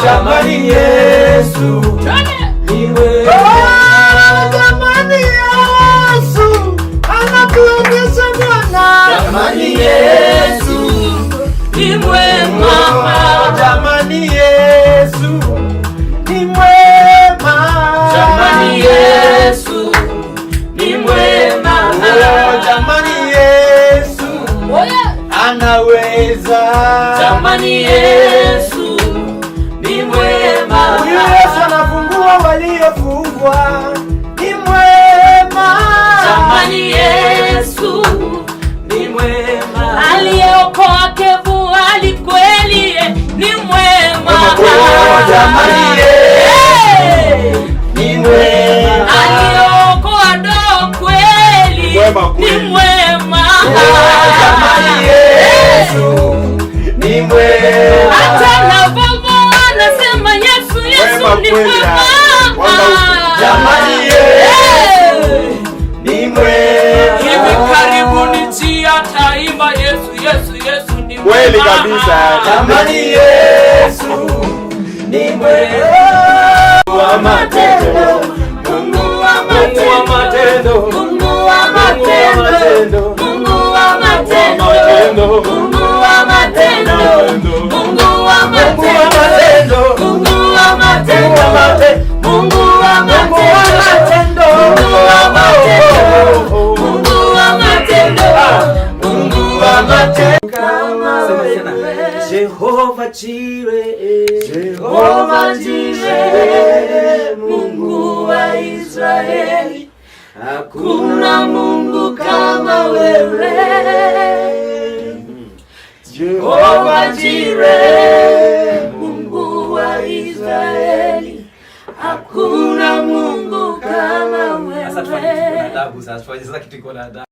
Jamani Yesu ni mwema. Jamani Yesu anatuonyesha Bwana. Jamani Yesu ni mwema. Jamani Yesu ni mwema. Jamani Yesu ni mwema. Jamani Yesu anaweza. Jamani Yesu ni mwema. Yesu anafungua waliofungwa. Ni mwema. Jamani Yesu ni mwema. Aliyeokoa kevu alikweli ni mwema. Jamani Yesu ni mwema. Aliyeokoa ndo kweli ni mwema. Jamani Yesu ni mwema. Hata na baba anasema Yesu ni mwema. Jamani Yesu ni mwema. Hivi karibuni njia taimba Yesu ni mwema. Kweli kabisa. Jamani Yesu ni mwema. Wa matendo, Mungu wa matendo, Mungu wa matendo, Mungu wa matendo, Mungu wa matendo, Mungu wa matendo, Mungu wa matendo, Mungu wa matendo, Mungu wa matendo, Mungu wa matendo. Jehova Jireh, Jehova Jireh, Mungu wa Israeli, hakuna Mungu kama wewe. Jehova Jireh, Mungu wa Israeli, hakuna Mungu kama wewe. Sasa tufanye adabu, sasa tufanye kitu kwa adabu.